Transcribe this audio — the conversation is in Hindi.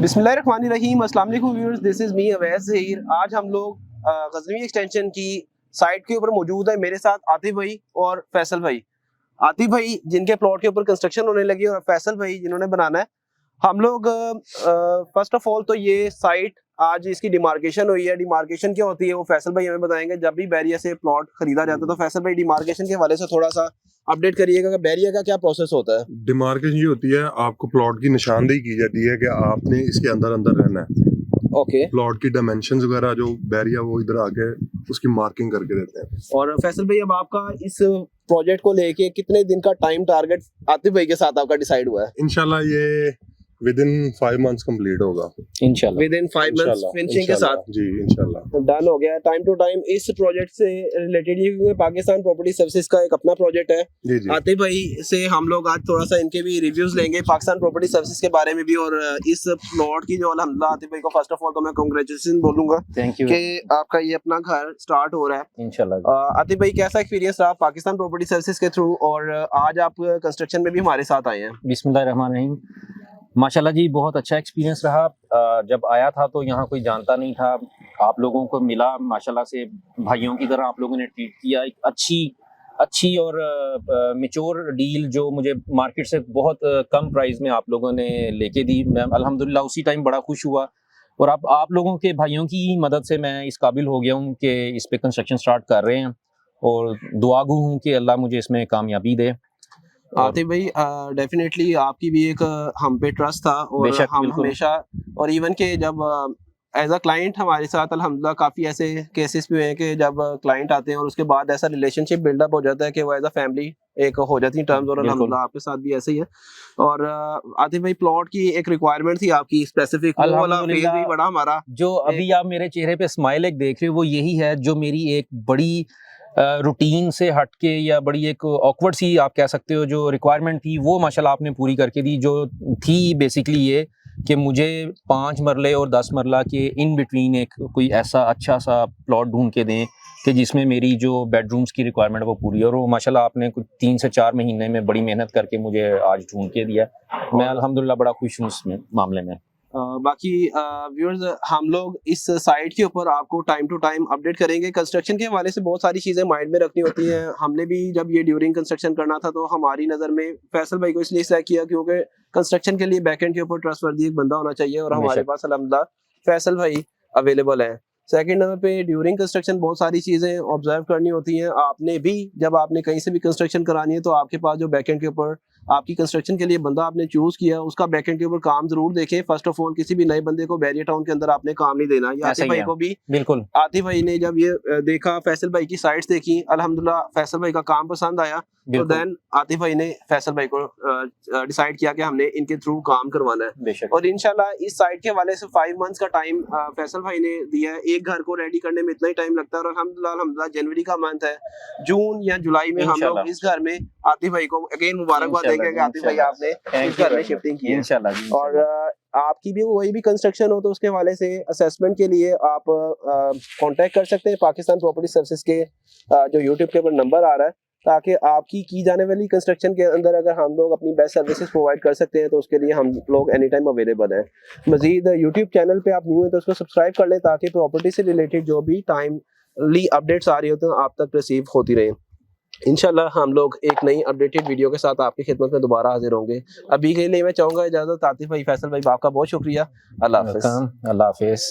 बिस्मिल्लाहिर्रहमानिर्रहीम, अस्सलाम वालेकुम viewers, this is me Awais Zaheer. आज हम लोग गज़नवी एक्सटेंशन की साइट के ऊपर मौजूद है। मेरे साथ आतिफ भाई और फैसल भाई। आतिफ भाई जिनके प्लॉट के ऊपर कंस्ट्रक्शन होने लगी है और फैसल भाई जिन्होंने बनाना है। हम लोग फर्स्ट ऑफ ऑल तो ये साइट आज इसकी डिमार्केशन हुई है। डिमार्केशन क्या होती है वो फैसल भाई हमें बताएंगे। जब भी बैरिया से प्लॉट खरीदा जाता है तो फैसल भाई डिमार्केशन के हवाले से थोड़ा सा अपडेट करिएगा कि बैरिया का क्या प्रोसेस होता है। डिमार्केशन ये होती है, आपको प्लॉट की निशानदेही की जाती है कि आपने इसके अंदर अंदर रहना है। ओके। प्लॉट की डायमेंशंस वगैरह जो बैरिया वो इधर आके उसकी मार्किंग करके देते हैं। और फैसल भाई अब आपका इस प्रोजेक्ट को लेके कितने दिन का टाइम टारगेट आतिफ भाई के साथ आपका डिसाइड हुआ है? इंशाल्लाह ये विद इन 5 मंथ्स कंप्लीट होगा। इंशाल्लाह विद इन 5 मंथ्स फिनिशिंग के साथ जी इंशाल्लाह डन हो गया। टाइम टू टाइम इस प्रोजेक्ट से रिलेटेड ये क्योंकि पाकिस्तान प्रॉपर्टी सर्विसेज का एक अपना प्रोजेक्ट है। जी जी आतिफ भाई से हम लोग आज थोड़ा सा इनके भी रिव्यूज लेंगे पाकिस्तान प्रॉपर्टी सर्विसेज के बारे में भी। और इस प्लॉट की जो अल्हम्दुलिल्लाह आतिफ भाई को फर्स्ट ऑफ ऑल तो मैं कांग्रेचुलेशन बोलूंगा, थैंक यू कि आपका ये अपना घर स्टार्ट हो रहा है इंशाल्लाह। आतिफ भाई कैसा एक्सपीरियंस रहा पाकिस्तान प्रॉपर्टी सर्विसेज के थ्रू और आज आप कंस्ट्रक्शन में भी हमारे साथ आए हैं? बिस्मिल्लाहिर्रहमानिर्रहीम। माशाल्लाह जी, बहुत अच्छा एक्सपीरियंस रहा। जब आया था तो यहाँ कोई जानता नहीं था, आप लोगों को मिला माशाल्लाह से, भाइयों की तरह आप लोगों ने ट्रीट किया। एक अच्छी और मैच्योर डील जो मुझे मार्केट से बहुत कम प्राइस में आप लोगों ने लेके दी। मैं अल्हम्दुलिल्लाह उसी टाइम बड़ा खुश हुआ और आप लोगों के भाइयों की मदद से मैं इस काबिल हो गया हूँ कि इस पे कंस्ट्रक्शन स्टार्ट कर रहे हैं और दुआगू हूँ कि अल्लाह मुझे इसमें कामयाबी दे। आतिफ भाई डेफिनेटली आपकी भी एक हम पे ट्रस्ट था और हम हमेशा और इवन के जब एज अ क्लाइंट हमारे साथ अल्हम्दुलिल्लाह काफ़ी ऐसे केसेस भी हुए हैं कि जब क्लाइंट आते हैं और उसके बाद ऐसा रिलेशनशिप बिल्डअप हो जाता है कि वो एज अ फैमिली एक हो जाती है टर्म्स। और अल्हम्दुलिल्लाह आपके साथ भी ऐसे ही है। और आतिफ भाई प्लॉट की एक रिक्वायरमेंट थी आपकी स्पेसिफिक, वो वाला फेज भी बड़ा हमारा जो अभी आप मेरे चेहरे पे स्माइल एक देख रहे हो वो यही है जो मेरी एक बड़ी रूटीन से हटके या बड़ी एक ऑकवर्ड सी आप कह सकते हो जो रिक्वायरमेंट थी वो माशाल्लाह आपने पूरी करके दी। जो थी बेसिकली ये कि मुझे 5 मरले और 10 मरला के इन बिटवीन एक कोई ऐसा अच्छा सा प्लॉट ढूंढ के दें कि जिसमें मेरी जो बेडरूम्स की रिक्वायरमेंट वो पूरी है। और वो माशाल्लाह आपने कुछ 3 से 4 महीने में बड़ी मेहनत करके मुझे आज ढूंढ के दिया। मैं अल्हम्दुलिल्लाह बड़ा खुश हूँ इस मामले में। बाकी व्यूअर्स हम लोग इस साइट के ऊपर आपको टाइम टू टाइम अपडेट करेंगे। कंस्ट्रक्शन के हवाले से बहुत सारी चीज़ें माइंड में रखनी होती हैं। हमने भी जब ये ड्यूरिंग कंस्ट्रक्शन करना था तो हमारी नज़र में फैसल भाई को इसलिए सेलेक्ट किया क्योंकि कंस्ट्रक्शन के लिए बैकएंड के ऊपर ट्रस्टवर्दी एक बंदा होना चाहिए और हमारे पास अल्हम्दुलिल्लाह फैसल भाई अवेलेबल है। सेकंड नंबर पे ड्यूरिंग कंस्ट्रक्शन बहुत सारी चीज़ें ऑब्जर्व करनी होती हैं। आपने भी जब आपने कहीं से भी कंस्ट्रक्शन करानी है तो आपके पास जो बैकएंड के ऊपर आपकी कंस्ट्रक्शन के लिए बंदा आपने चूज किया उसका बैकएंड के ऊपर काम जरूर देखें। फर्स्ट ऑफ ऑल किसी भी नए बंदे को बैरियर टाउन के अंदर आपने काम नहीं देना। आतिफ भाई को भी बिल्कुल, आतिफ भाई ने जब ये देखा फैसल भाई की साइट्स देखी, अल्हम्दुलिल्लाह फैसल भाई का काम पसंद आया तो देन आतिफ भाई ने फैसल भाई को डिसाइड किया कि हमने इनके थ्रू काम करवाना है। और इंशाल्लाह इस साइट के हवाले से 5 मंथ्स का टाइम फैसल भाई ने दिया है। एक घर को रेडी करने में इतना ही टाइम लगता है और अल्हम्दुलिल्लाह जनवरी का मंथ है, जून या जुलाई में हम लोग इस घर में आतिफ भाई को अगेन मुबारकबाद देंगे कि आतिफ भाई आपने इस घर में शिफ्टिंग की है इंशाल्लाह। और आपकी भी वही भी कंस्ट्रक्शन हो तो उसके हवाले से असेसमेंट के लिए आप कांटेक्ट कर सकते हैं पाकिस्तान प्रॉपर्टी सर्विसेज के जो यूट्यूब के ऊपर नंबर आ रहा है, ताकि आपकी की जाने वाली कंस्ट्रक्शन के अंदर अगर हम लोग अपनी बेस्ट सर्विसेज प्रोवाइड कर सकते हैं तो उसके लिए हम लोग एनी टाइम अवेलेबल हैं। मजीद यूट्यूब चैनल पे आप न्यू हैं तो उसको सब्सक्राइब कर लें ताकि प्रॉपर्टी से रिलेटेड जो भी टाइमली अपडेट्स आ रही होती हैं आप तक रिसीव होती रहें। इंशाल्लाह हम लोग एक नई अपडेटेड वीडियो के साथ आपकी खिदमत में दोबारा हाजिर होंगे। अभी के लिए मैं चाहूँगा इजाज़त। आतिफ भाई, फैसल भाई, आपका बहुत शुक्रिया। अल्लाह हाफ़िज़। अल्लाह हाफ़िज़।